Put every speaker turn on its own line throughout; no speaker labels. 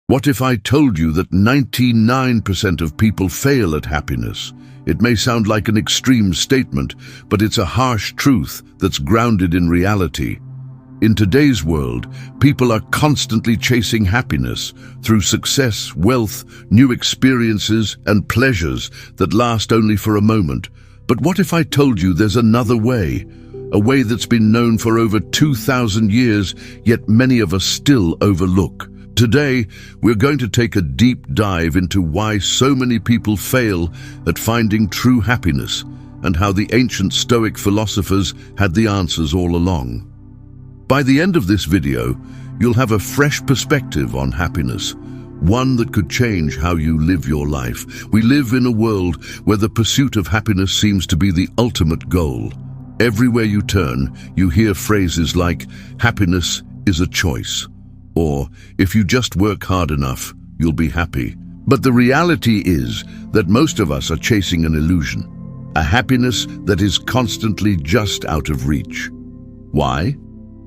What if I told you that 99% of people fail at happiness? It may sound like an extreme statement, but it's a harsh truth that's grounded in reality. In today's world, people are constantly chasing happiness through success, wealth, new experiences, and pleasures that last only for a moment. But what if I told you there's another way? A way that's been known for over 2,000 years, yet many of us still overlook. Today, we're going to take a deep dive into why so many people fail at finding true happiness and how the ancient Stoic philosophers had the answers all along. By the end of this video, you'll have a fresh perspective on happiness, one that could change how you live your life. We live in a world where the pursuit of happiness seems to be the ultimate goal. Everywhere you turn, you hear phrases like, "Happiness is a choice," or "If you just work hard enough, you'll be happy." But the reality is that most of us are chasing an illusion, a happiness that is constantly just out of reach. Why?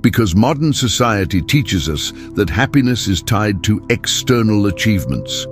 Because modern society teaches us that happiness is tied to external achievements.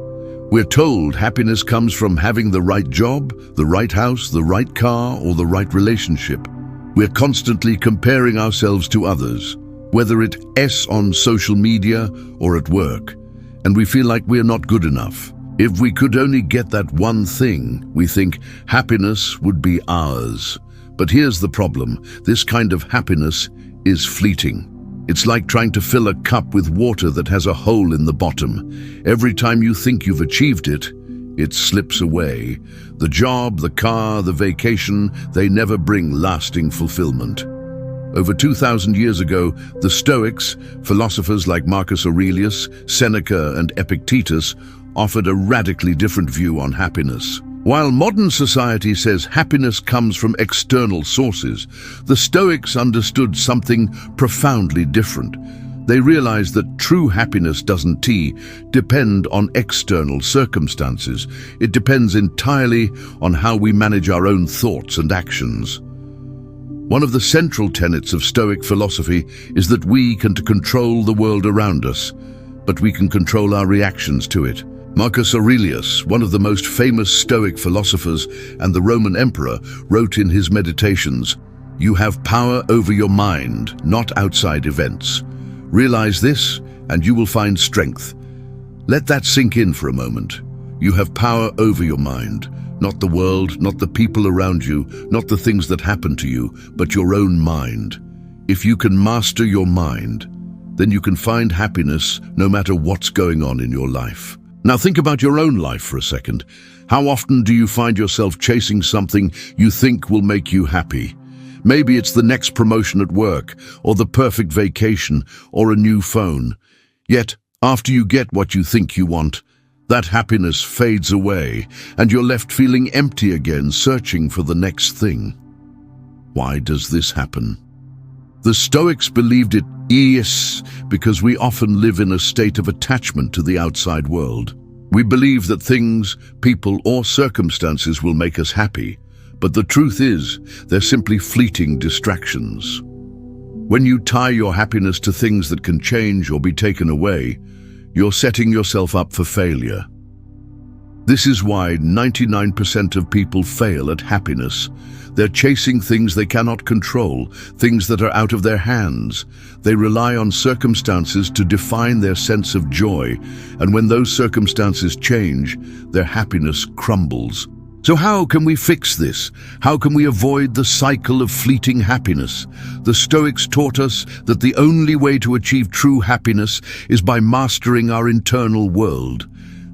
We're told happiness comes from having the right job, the right house, the right car, or the right relationship. We're constantly comparing ourselves to others, whether it's on social media or at work, and we feel like we're not good enough. If we could only get that one thing, we think happiness would be ours. But here's the problem: this kind of happiness is fleeting. It's like trying to fill a cup with water that has a hole in the bottom. Every time you think you've achieved it, it slips away. The job, the car, the vacation, they never bring lasting fulfillment. Over 2,000 years ago, the Stoics, philosophers like Marcus Aurelius, Seneca, and Epictetus, offered a radically different view on happiness. While modern society says happiness comes from external sources, the Stoics understood something profoundly different. They realized that true happiness doesn't depend on external circumstances. It depends entirely on how we manage our own thoughts and actions. One of the central tenets of Stoic philosophy is that we can control the world around us, but we can control our reactions to it. Marcus Aurelius, one of the most famous Stoic philosophers and the Roman emperor, wrote in his Meditations, "You have power over your mind, not outside events. Realize this, and you will find strength." Let that sink in for a moment. You have power over your mind, not the world, not the people around you, not the things that happen to you, but your own mind. If you can master your mind, then you can find happiness no matter what's going on in your life. Now think about your own life for a second. How often do you find yourself chasing something you think will make you happy? Maybe it's the next promotion at work, or the perfect vacation, or a new phone. Yet, after you get what you think you want, that happiness fades away, and you're left feeling empty again, searching for the next thing. Why does this happen? The Stoics believed it because we often live in a state of attachment to the outside world. We believe that things, people, or circumstances will make us happy, but the truth is, they're simply fleeting distractions. When you tie your happiness to things that can change or be taken away, you're setting yourself up for failure. This is why 99% of people fail at happiness. They're chasing things they cannot control, things that are out of their hands. They rely on circumstances to define their sense of joy, and when those circumstances change, their happiness crumbles. So how can we fix this? How can we avoid the cycle of fleeting happiness? The Stoics taught us that the only way to achieve true happiness is by mastering our internal world.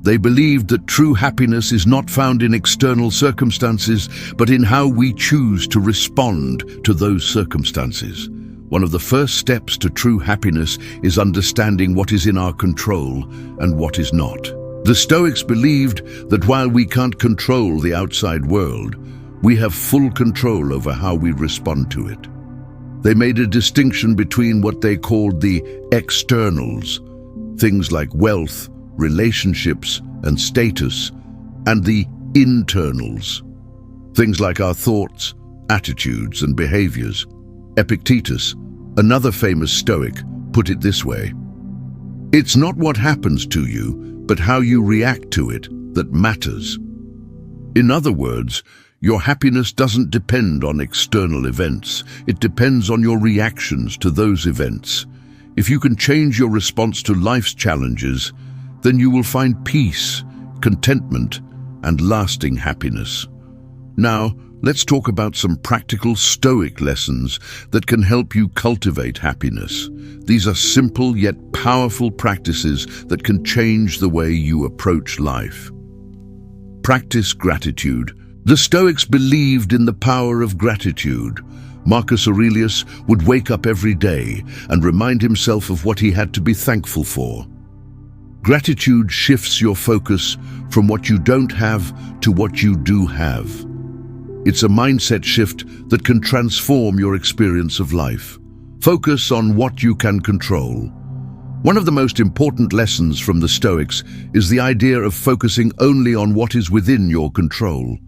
They believed that true happiness is not found in external circumstances, but in how we choose to respond to those circumstances. One of the first steps to true happiness is understanding what is in our control and what is not. The Stoics believed that while we can't control the outside world, we have full control over how we respond to it. They made a distinction between what they called the externals, things like wealth, relationships, and status, and the internals, things like our thoughts, attitudes, and behaviors. Epictetus, another famous Stoic, put it this way: It's not what happens to you, but how you react to it that matters. In other words, your happiness doesn't depend on external events. It depends on your reactions to those events. If you can change your response to life's challenges, then you will find peace, contentment, and lasting happiness. Now, let's talk about some practical Stoic lessons that can help you cultivate happiness. These are simple yet powerful practices that can change the way you approach life. Practice gratitude. The Stoics believed in the power of gratitude. Marcus Aurelius would wake up every day and remind himself of what he had to be thankful for. Gratitude shifts your focus from what you don't have to what you do have. It's a mindset shift that can transform your experience of life. Focus on what you can control. One of the most important lessons from the Stoics is the idea of focusing only on what is within your control.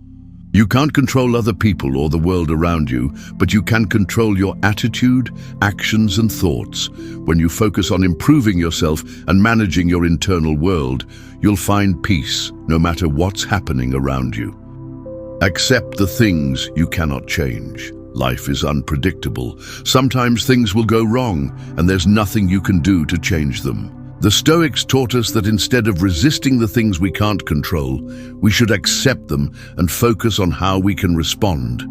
You can't control other people or the world around you, but you can control your attitude, actions, and thoughts. When you focus on improving yourself and managing your internal world, you'll find peace no matter what's happening around you. Accept the things you cannot change. Life is unpredictable. Sometimes things will go wrong, and there's nothing you can do to change them. The Stoics taught us that instead of resisting the things we can't control, we should accept them and focus on how we can respond.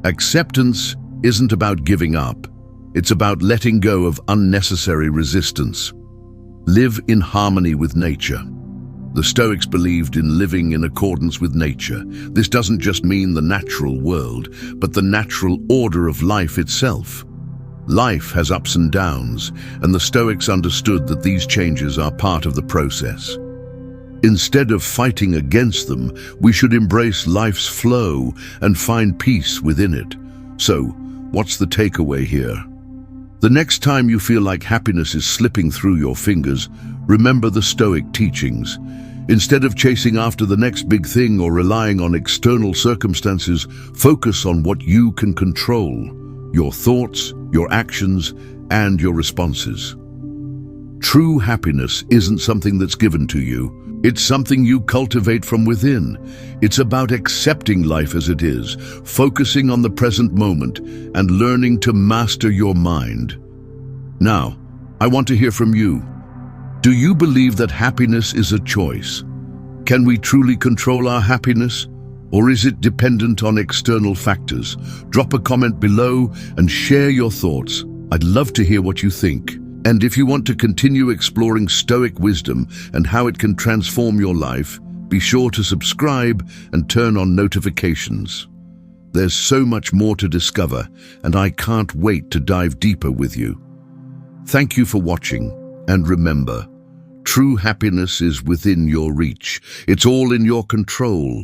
Acceptance isn't about giving up. It's about letting go of unnecessary resistance. Live in harmony with nature. The Stoics believed in living in accordance with nature. This doesn't just mean the natural world, but the natural order of life itself. Life has ups and downs, and the Stoics understood that these changes are part of the process. Instead of fighting against them, we should embrace life's flow and find peace within it. So, what's the takeaway here? The next time you feel like happiness is slipping through your fingers, remember the Stoic teachings. Instead of chasing after the next big thing or relying on external circumstances, focus on what you can control: your thoughts, your actions, and your responses. True happiness isn't something that's given to you. It's something you cultivate from within. It's about accepting life as it is, focusing on the present moment, and learning to master your mind. Now, I want to hear from you. Do you believe that happiness is a choice? Can we truly control our happiness? Or is it dependent on external factors? Drop a comment below and share your thoughts. I'd love to hear what you think. And if you want to continue exploring Stoic wisdom and how it can transform your life, be sure to subscribe and turn on notifications. There's so much more to discover, and I can't wait to dive deeper with you. Thank you for watching, and remember, true happiness is within your reach. It's all in your control.